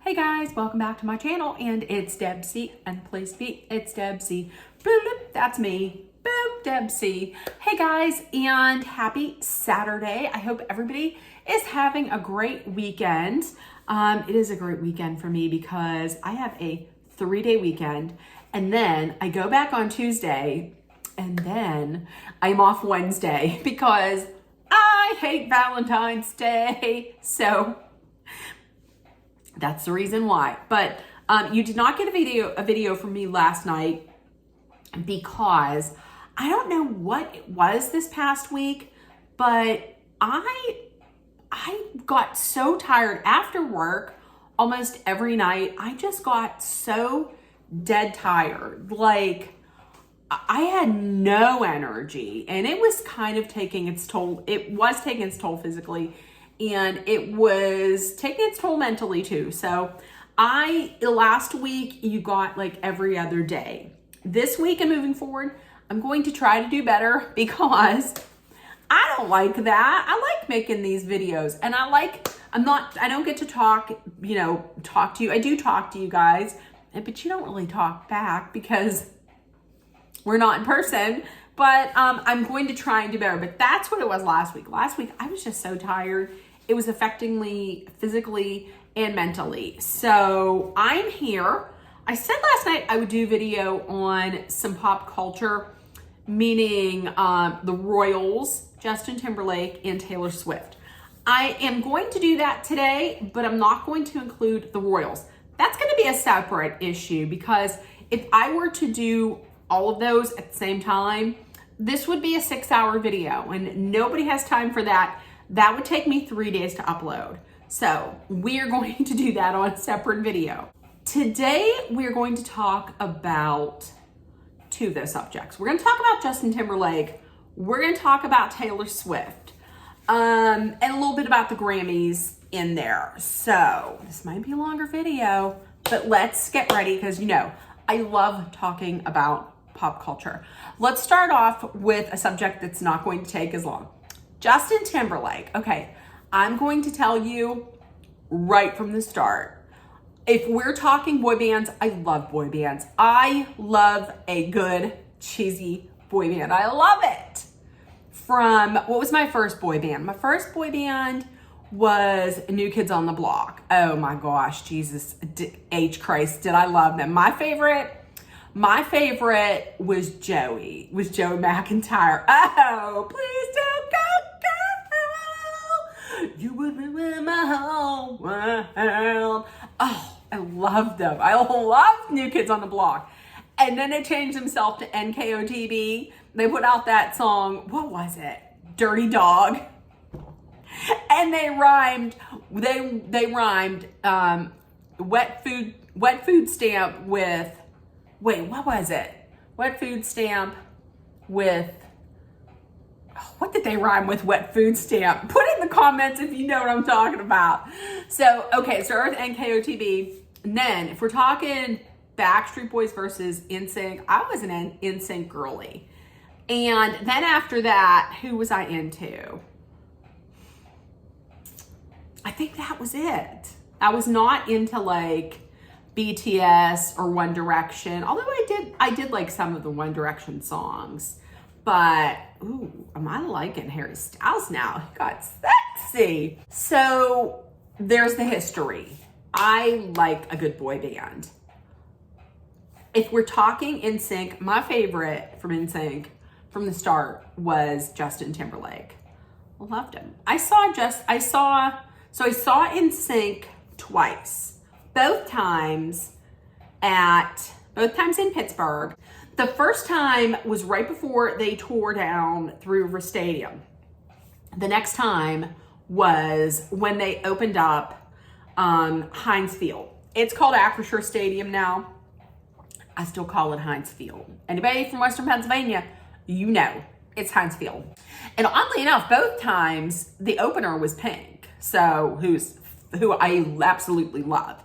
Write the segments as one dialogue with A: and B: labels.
A: Hey guys, welcome back to my channel, and it's Debsy, and please be, it's Debsy. Boop, boop, that's me. Boop, Debsy. Hey guys, and happy Saturday. I hope everybody is having a great weekend. It is a great weekend for me because I have a 3-day weekend, and then I go back on Tuesday, and then I'm off Wednesday because I hate Valentine's Day. So that's the reason why. But you did not get a video from me last night because I don't know what it was this past week, but I got so tired after work almost every night. I just got so dead tired. Like, I had no energy, and it was kind of taking its toll. It was taking its toll physically, and it was taking its toll mentally too. So last week you got like every other day. This week and moving forward, I'm going to try to do better because I don't like that. I like making these videos, and I don't get to talk to you. I do talk to you guys, but you don't really talk back because we're not in person. But I'm going to try and do better. But that's what it was last week. Last week, I was just so tired. It was affecting me physically and mentally. So I'm here. I said last night I would do a video on some pop culture, meaning the Royals, Justin Timberlake, and Taylor Swift. I am going to do that today, but I'm not going to include the Royals. That's going to be a separate issue because if I were to do all of those at the same time, this would be a 6-hour video, and nobody has time for that. That would take me 3 days to upload. So we are going to do that on a separate video. Today, we're going to talk about two of those subjects. We're going to talk about Justin Timberlake. We're going to talk about Taylor Swift, and a little bit about the Grammys in there. So this might be a longer video, but let's get ready because, I love talking about pop culture. Let's start off with a subject that's not going to take as long. Justin Timberlake. Okay, I'm going to tell you right from the start. If we're talking boy bands, I love boy bands. I love a good cheesy boy band. I love it. What was my first boy band? My first boy band was New Kids on the Block. Oh my gosh, Jesus H Christ, did I love them. My favorite was Joey McIntyre. Oh, please don't go, girl. You would ruin my whole world. Oh, I loved them. I loved New Kids on the Block. And then they changed themselves to NKOTB. They put out that song, what was it? Dirty Dog. And they rhymed wet food stamp with, what was it? Wet food stamp with, what did they rhyme with wet food stamp? Put in the comments if you know what I'm talking about. So, okay, start with NKOTB. And then if we're talking Backstreet Boys versus NSYNC, I was an NSYNC girly. And then after that, who was I into? I think that was it. I was not into like BTS or One Direction, although I did like some of the One Direction songs. But ooh, am I liking Harry Styles now? He got sexy. So there's the history. I like a good boy band. If we're talking NSYNC, my favorite from NSYNC from the start was Justin Timberlake. I loved him. I saw NSYNC twice, both times in Pittsburgh. The first time was right before they tore down Three River Stadium. The next time was when they opened up Heinz Field. It's called Acrisure Stadium now. I still call it Heinz Field. Anybody from Western Pennsylvania, you know it's Heinz Field. And oddly enough, both times the opener was Pink, so who I absolutely love.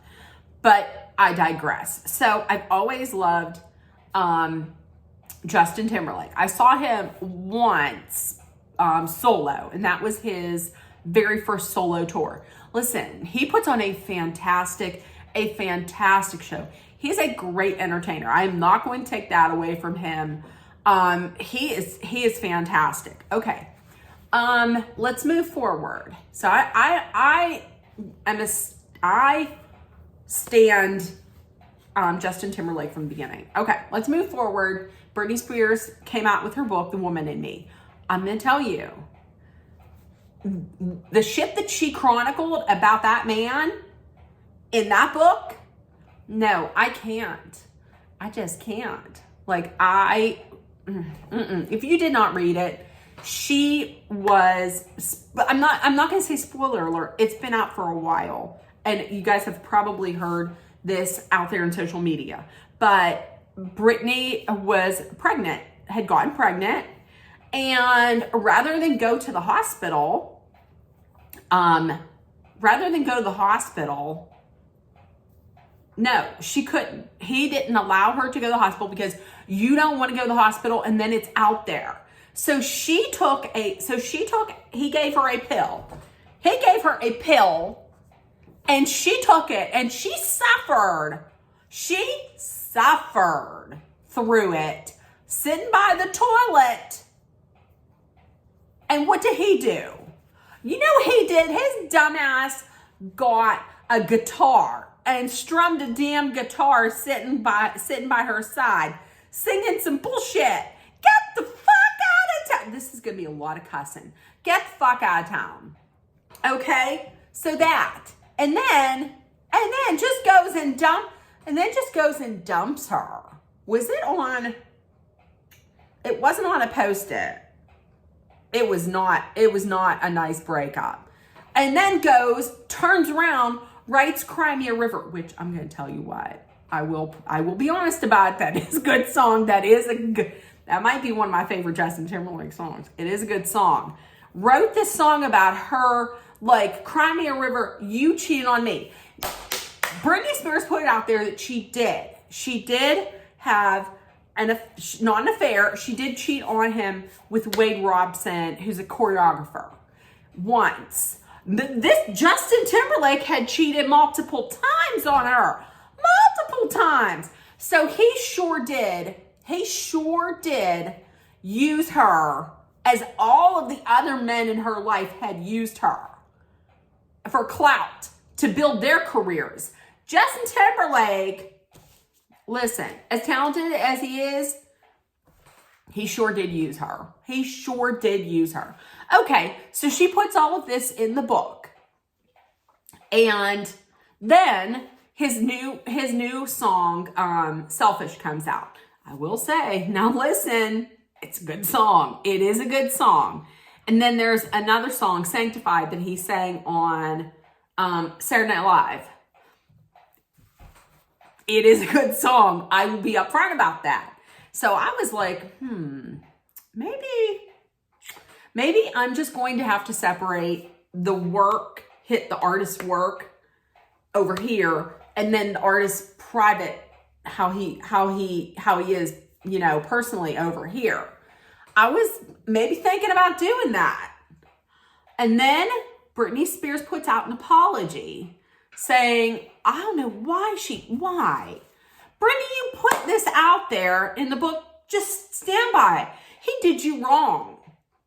A: But I digress. So I've always loved Justin Timberlake. I saw him once solo, and that was his very first solo tour. Listen, he puts on a fantastic a fantastic show. He's a great entertainer. I am not going to take that away from him. He is fantastic. Okay. Let's move forward. So I stand Justin Timberlake from the beginning. Okay, let's move forward. Britney Spears came out with her book, The Woman in Me. I'm going to tell you, the shit that she chronicled about that man in that book, no, I can't. I just can't. Like, if you did not read it, she was, I'm not going to say spoiler alert. It's been out for a while. And you guys have probably heard this out there in social media. But Britney was pregnant, had gotten pregnant. And rather than go to the hospital, no, she couldn't. He didn't allow her to go to the hospital because you don't want to go to the hospital and then it's out there. So he gave her a pill. He gave her a pill and she took it and she suffered. She suffered through it, sitting by the toilet. And what did he do? You know what he did? His dumbass got a guitar and strummed a damn guitar sitting by her side, singing some bullshit. Get the fuck out of town. This is going to be a lot of cussing. Get the fuck out of town. Okay? So that. And then just goes and dumps her. Was it on? It wasn't on a Post-it. It was not a nice breakup. And then turns around, writes Cry Me a River, which I'm going to tell you what, I will be honest about it. That is a good song. That might be one of my favorite Justin Timberlake songs. It is a good song. Wrote this song about her, like, Cry Me a River, you cheated on me. Britney Spears put it out there that she did. She did have not an affair. She did cheat on him with Wade Robson, who's a choreographer, once. This Justin Timberlake had cheated multiple times on her. Multiple times. So he sure did use her as all of the other men in her life had used her for clout to build their careers. Justin Timberlake, listen, as talented as he is, he sure did use her. He sure did use her. Okay, so she puts all of this in the book. And then his new song, Selfish, comes out. I will say, now listen, it's a good song. It is a good song. And then there's another song, Sanctified, that he sang on Saturday Night Live. It is a good song. I will be upfront about that. So I was like, maybe I'm just going to have to separate the work, hit the artist's work over here, and then the artist's private, how he is, personally over here. I was maybe thinking about doing that. And then Britney Spears puts out an apology saying, I don't know why. Britney, you put this out there in the book, just stand by it. He did you wrong.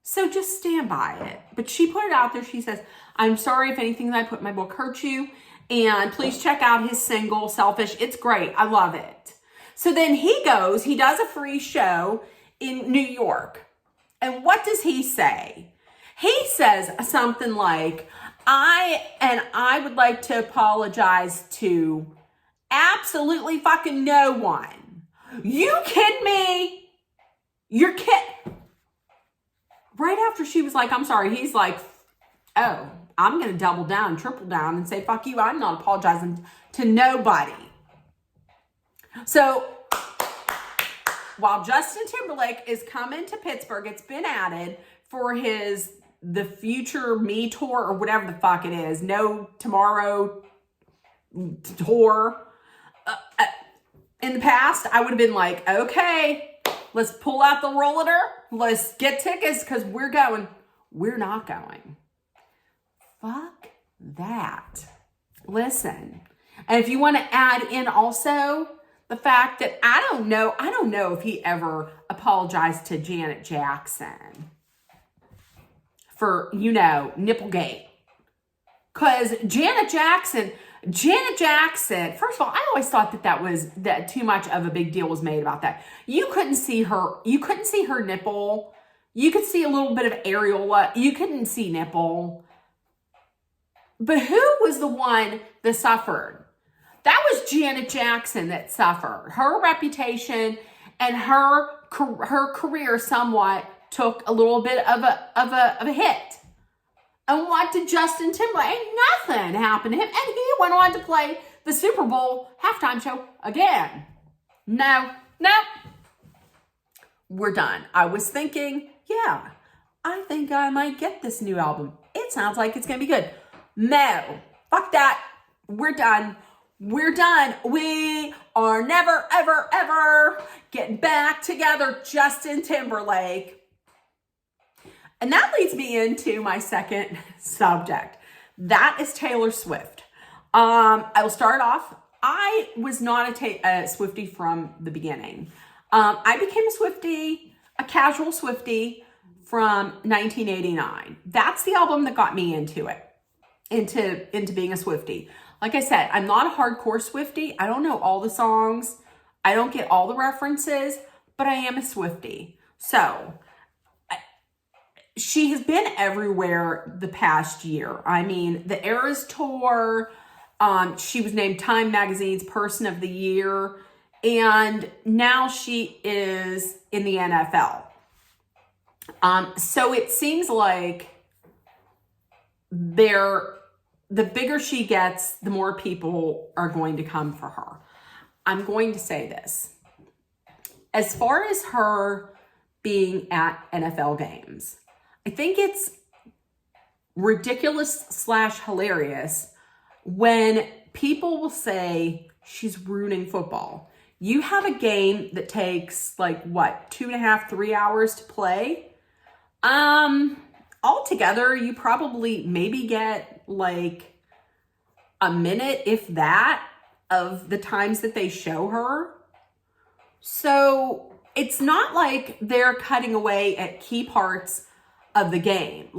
A: So just stand by it. But she put it out there. She says, I'm sorry if anything that I put in my book hurt you. And please check out his single, Selfish. It's great. I love it. So then he does a free show in New York. And what does he say? He says something like, I would like to apologize to absolutely fucking no one. You kidding me? You're kidding. Right after she was like, I'm sorry, he's like, oh, I'm going to double down, triple down and say, fuck you. I'm not apologizing to nobody. So while Justin Timberlake is coming to Pittsburgh, it's been added for the future Me tour or whatever the fuck it is. No Tomorrow tour. In the past, I would have been like, okay, let's pull out the rollator. Let's get tickets because we're going. We're not going. Fuck that. Listen, And if you want to add in also the fact that I don't know if he ever apologized to Janet Jackson for, Nipplegate. Because Janet Jackson, first of all, I always thought that too much of a big deal was made about that. You couldn't see her nipple. You could see a little bit of areola. You couldn't see nipple. But who was the one that suffered? That was Janet Jackson that suffered. Her reputation and her career somewhat took a little bit of a hit. And what did Justin Timberlake? Nothing happened to him. And he went on to play the Super Bowl halftime show again. No. We're done. I was thinking, yeah, I think I might get this new album. It sounds like it's going to be good. No. Fuck that. We're done. We are never, ever, ever getting back together, Justin Timberlake. And that leads me into my second subject. That is Taylor Swift. I will start off. I was not a Swiftie from the beginning. I became a Swiftie, a casual Swiftie from 1989. That's the album that got me into it, into being a Swiftie. Like I said, I'm not a hardcore Swiftie. I don't know all the songs. I don't get all the references, but I am a Swiftie. So she has been everywhere the past year. I mean, the Eras Tour, she was named Time Magazine's Person of the Year, and now she is in the NFL. So it seems like the bigger she gets, the more people are going to come for her. I'm going to say this. As far as her being at NFL games, I think it's ridiculous / hilarious when people will say she's ruining football. You have a game that takes 2.5, 3 hours to play. Altogether, you probably maybe get a minute, if that, of the times that they show her. So it's not like they're cutting away at key parts of the game.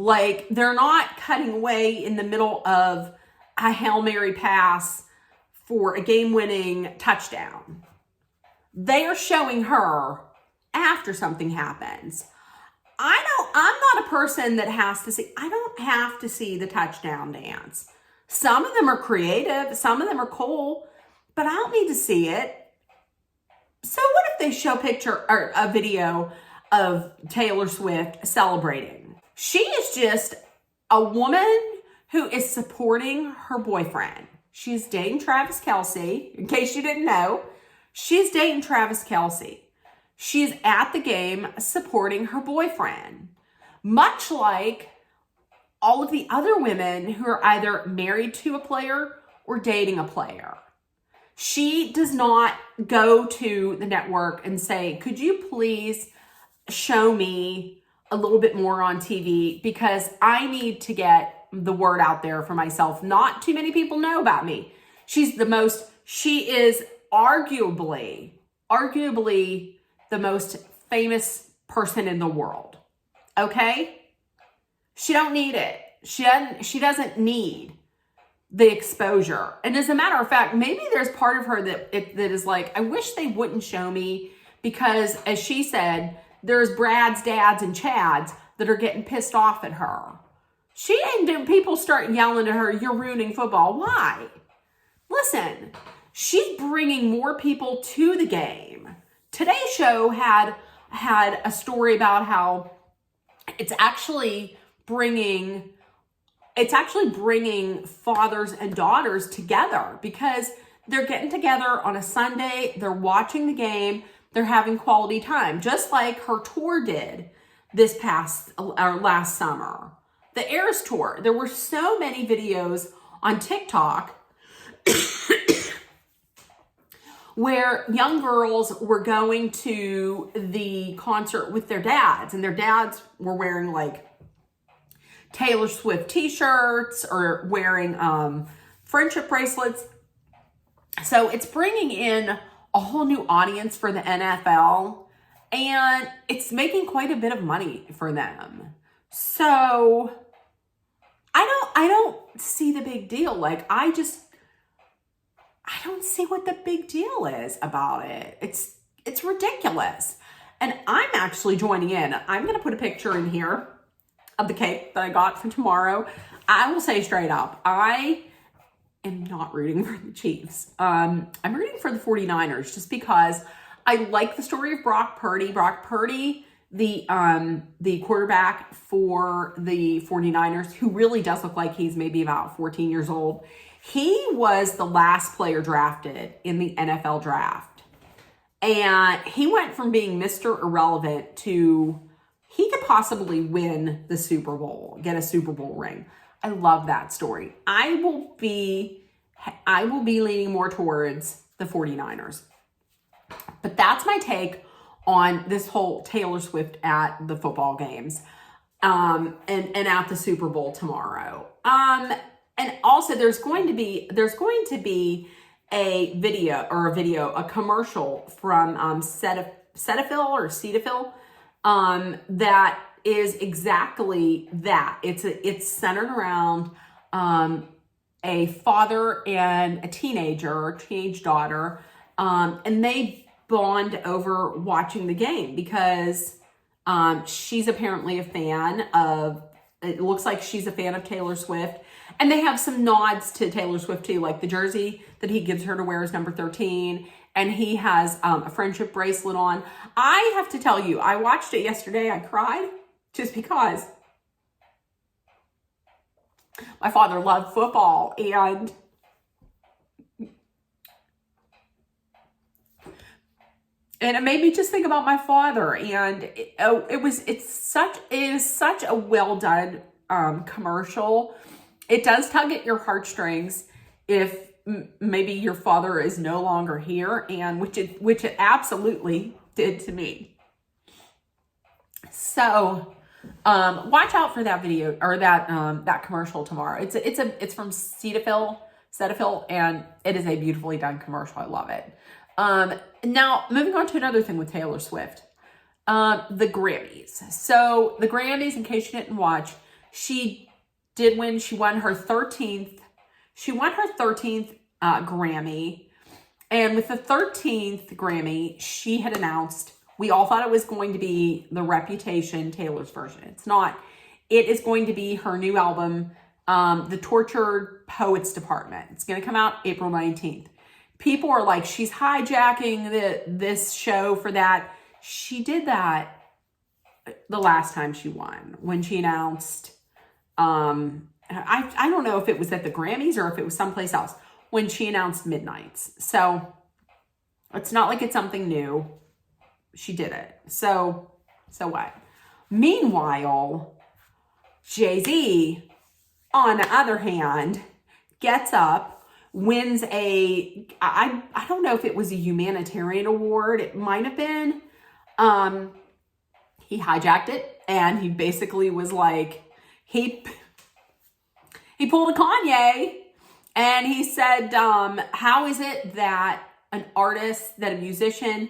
A: They're not cutting away in the middle of a Hail Mary pass for a game-winning touchdown. They are showing her after something happens. I'm not a person that has to see, I don't have to see the touchdown dance. Some of them are creative, some of them are cool, but I don't need to see it. So what if they show a video of Taylor Swift celebrating? She is just a woman who is supporting her boyfriend. She's dating Travis Kelce. In case you didn't know, she's dating Travis Kelce. She's at the game supporting her boyfriend, much like all of the other women who are either married to a player or dating a player. She does not go to the network and say, could you please show me a little bit more on TV because I need to get the word out there for myself. Not too many people know about me. She is arguably the most famous person in the world. Okay? She don't need it. She doesn't need the exposure. And as a matter of fact, maybe there's part of her that is like, I wish they wouldn't show me because, as she said, there's Brad's, Dad's, and Chad's that are getting pissed off at her. She ain't doing, people start yelling at her, you're ruining football. Why? Listen, she's bringing more people to the game. Today's show had a story about how it's actually bringing fathers and daughters together because they're getting together on a Sunday, they're watching the game, they're having quality time, just like her tour did last summer. The Eras Tour, there were so many videos on TikTok where young girls were going to the concert with their dads, and their dads were wearing like Taylor Swift t-shirts or wearing friendship bracelets. So it's bringing in a whole new audience for the NFL, and it's making quite a bit of money for them. So I don't see the big deal. Like, I don't see what the big deal is about it. It's ridiculous. And I'm actually joining in. I'm going to put a picture in here of the cake that I got for tomorrow. I will say straight up, I am not rooting for the Chiefs. I'm rooting for the 49ers just because I like the story of Brock Purdy. Brock Purdy, the quarterback for the 49ers, who really does look like he's maybe about 14 years old. He was the last player drafted in the NFL draft. And he went from being Mr. Irrelevant to he could possibly win the Super Bowl, get a Super Bowl ring. I love that story. I will be leaning more towards the 49ers. But that's my take on this whole Taylor Swift at the football games and at the Super Bowl tomorrow. And also there's going to be a commercial from Cetaphil that is exactly that. It's centered around a father and a teenage daughter, and they bond over watching the game because she's apparently a fan of. It looks like she's a fan of Taylor Swift. And they have some nods to Taylor Swift too, like the jersey that he gives her to wear is number 13. And he has a friendship bracelet on. I have to tell you, I watched it yesterday. I cried just because my father loved football. And it made me just think about my father. And it is such a well done commercial. It does tug at your heartstrings if maybe your father is no longer here, and which it absolutely did to me. So watch out for that video or that commercial tomorrow. It's from Cetaphil, and it is a beautifully done commercial. I love it. Now moving on to another thing with Taylor Swift, the Grammys. So the Grammys, in case you didn't watch, she did win. She won her 13th Grammy. And with the 13th Grammy, she had announced, we all thought it was going to be the Reputation Taylor's version. It's not. It is going to be her new album, The Tortured Poets Department. It's going to come out April 19th. People are like, she's hijacking this show for that. She did that the last time she won, when she announced, I don't know if it was at the Grammys or if it was someplace else, when she announced Midnights. So it's not like it's something new. She did it. So what? Meanwhile, Jay-Z, on the other hand, gets up, wins I don't know if it was a humanitarian award. It might have been. He hijacked it, and he basically was like, he pulled a Kanye, and he said, how is it that a musician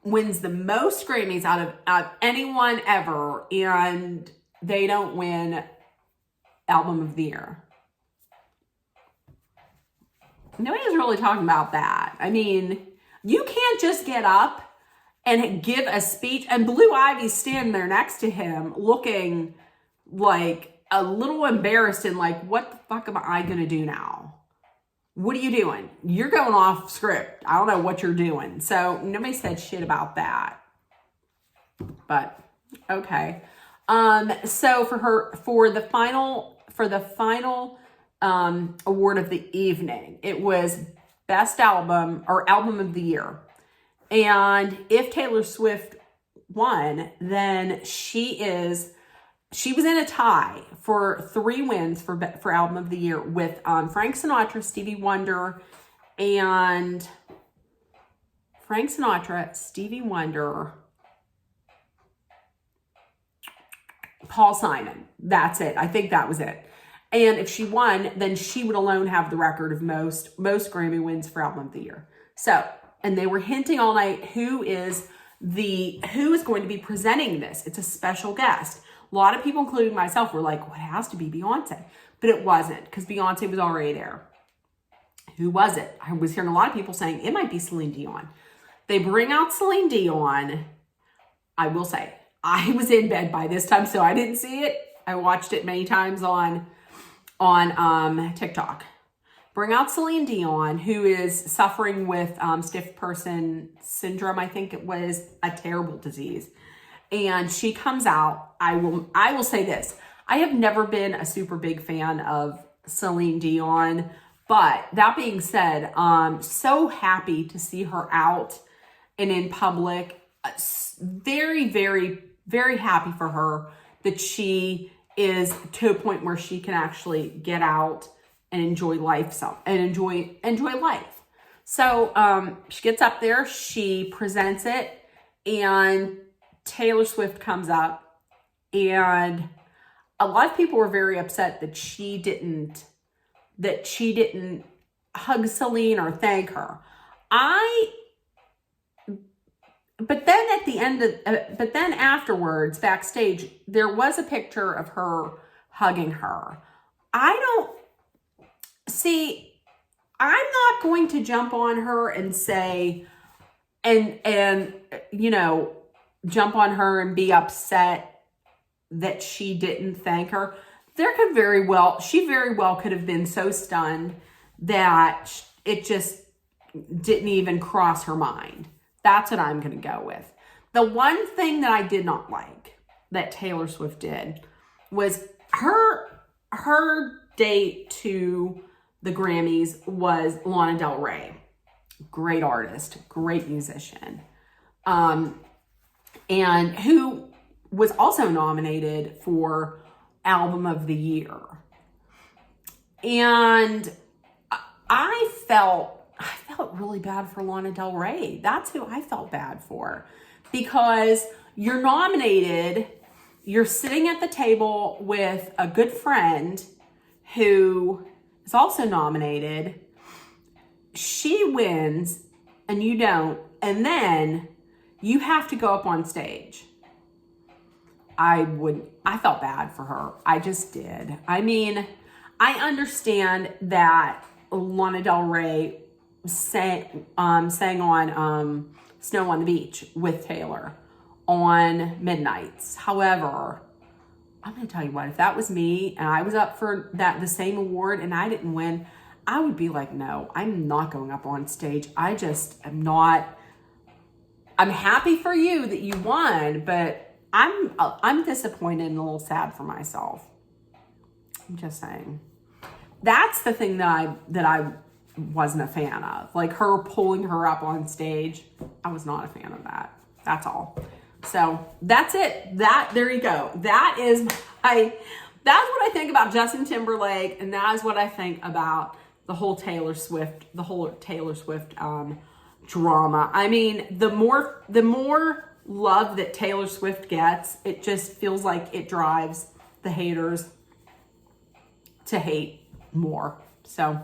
A: wins the most Grammys out of anyone ever, and they don't win Album of the Year? Nobody's really talking about that. I mean, you can't just get up and give a speech, and Blue Ivy's standing there next to him looking like a little embarrassed and like, what the fuck am I going to do now? What are you doing? You're going off script. I don't know what you're doing. So nobody said shit about that. But okay. So for the final award of the evening, it was Best Album or Album of the Year. And if Taylor Swift won, then she was in a tie for 3 wins for Album of the Year with Frank Sinatra, Stevie Wonder, Paul Simon. That's it. I think that was it. And if she won, then she would alone have the record of most Grammy wins for album of the year. So, and they were hinting all night who is going to be presenting this. It's a special guest. A lot of people, including myself, were like, well, it has to be Beyonce. But it wasn't, because Beyonce was already there. Who was it? I was hearing a lot of people saying it might be Celine Dion. They bring out Celine Dion. I will say, I was in bed by this time, so I didn't see it. I watched it many times on TikTok. Bring out Celine Dion, who is suffering with stiff person syndrome. I think it was a terrible disease. And she comes out. I will say this. I have never been a super big fan of Celine Dion. But that being said, so happy to see her out and in public. Very, very, very happy for her that she is to a point where she can actually get out and enjoy life enjoy life. So she gets up there, she presents it, and Taylor Swift comes up, and a lot of people were very upset that she didn't hug Celine or thank her. But then afterwards, backstage, there was a picture of her hugging her. I'm not going to jump on her and say, jump on her and be upset that she didn't thank her. She very well could have been so stunned that it just didn't even cross her mind. That's what I'm going to go with. The one thing that I did not like that Taylor Swift did was her date to the Grammys was Lana Del Rey. Great artist, great musician. And who was also nominated for Album of the Year. And I felt really bad for Lana Del Rey. That's who I felt bad for. Because you're nominated, you're sitting at the table with a good friend who is also nominated. She wins and you don't. And then you have to go up on stage. I felt bad for her. I just did. I mean, I understand that Lana Del Rey sang on Snow on the Beach with Taylor on Midnights. However, I'm going to tell you what, if that was me and I was up for the same award and I didn't win, I would be like, no, I'm not going up on stage. I just am not. I'm happy for you that you won, but I'm disappointed and a little sad for myself. I'm just saying. That's the thing that I wasn't a fan of. Like her pulling her up on stage. I was not a fan of that. That's all. So that's it. There you go. That's what I think about Justin Timberlake, and that is what I think about the whole Taylor Swift drama. I mean, the more love that Taylor Swift gets, it just feels like it drives the haters to hate more. So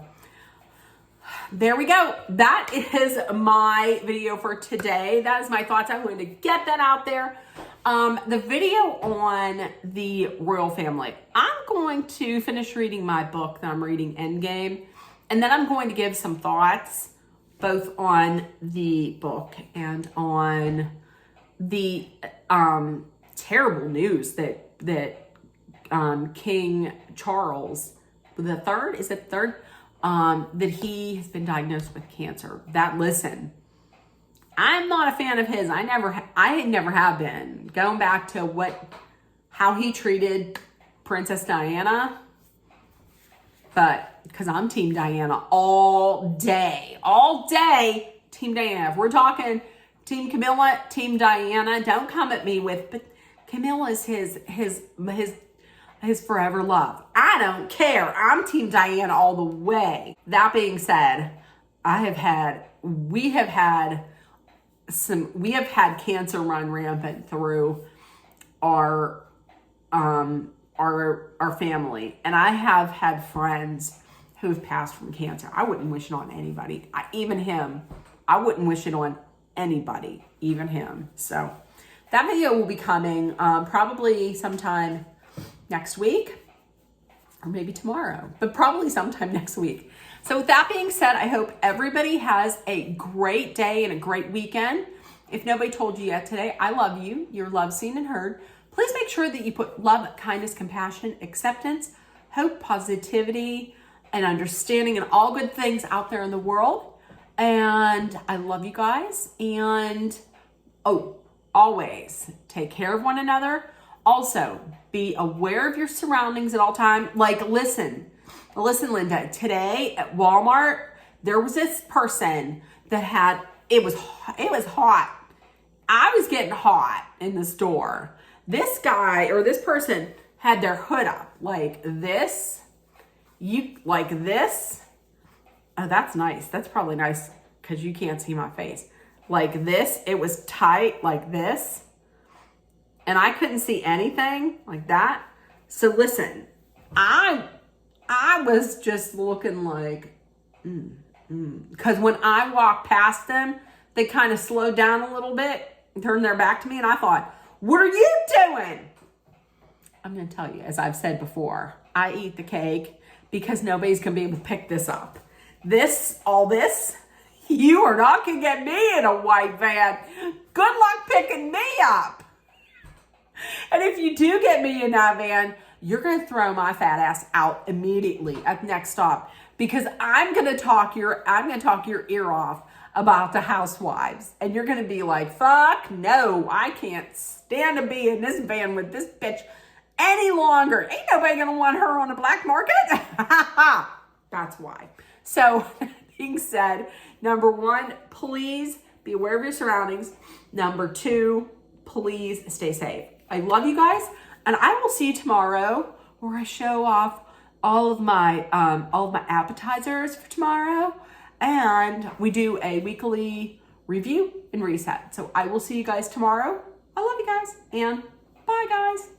A: there we go. That is my video for today. That is my thoughts. I'm going to get that out there. The video on the royal family. I'm going to finish reading my book that I'm reading, Endgame, and then I'm going to give some thoughts both on the book and on the terrible news that King Charles the third, is it third? That he has been diagnosed with cancer. Listen, I'm not a fan of his. I never have been. Going back to how he treated Princess Diana, but because I'm Team Diana all day, Team Diana. If we're talking Team Camilla, Team Diana, don't come at me with, but Camilla is his forever love. I don't care. I'm Team Diana all the way. That being said, we have had cancer run rampant through our our family. And I have had friends who've passed from cancer. I wouldn't wish it on anybody. Even him. I wouldn't wish it on anybody, even him. So that video will be coming probably sometime next week or maybe tomorrow, but probably sometime next week. So with that being said, I hope everybody has a great day and a great weekend. If nobody told you yet today, I love you. You're loved, seen, and heard. Please make sure that you put love, kindness, compassion, acceptance, hope, positivity, and understanding and all good things out there in the world. And I love you guys. And always take care of one another. Also, be aware of your surroundings at all time. Like, listen, Linda, today at Walmart, there was this person that had, it was hot. I was getting hot in the store. This guy or this person had their hood up like this. Like this. Oh, that's nice. That's probably nice because you can't see my face. Like this. It was tight like this. And I couldn't see anything like that. So listen, I was just looking like, because when I walked past them, they kind of slowed down a little bit and turned their back to me. And I thought, what are you doing? I'm going to tell you, as I've said before, I eat the cake because nobody's going to be able to pick this up. All this, you are not going to get me in a white van. Good luck picking me up. And if you do get me in that van, you're going to throw my fat ass out immediately at the next stop because I'm going to talk your ear off about the housewives. And you're going to be like, fuck no, I can't stand to be in this van with this bitch any longer. Ain't nobody going to want her on the black market. That's why. So that being said, number one, please be aware of your surroundings. Number two, please stay safe. I love you guys, and I will see you tomorrow where I show off all of my appetizers for tomorrow, and we do a weekly review and reset. So I will see you guys tomorrow. I love you guys, and bye guys.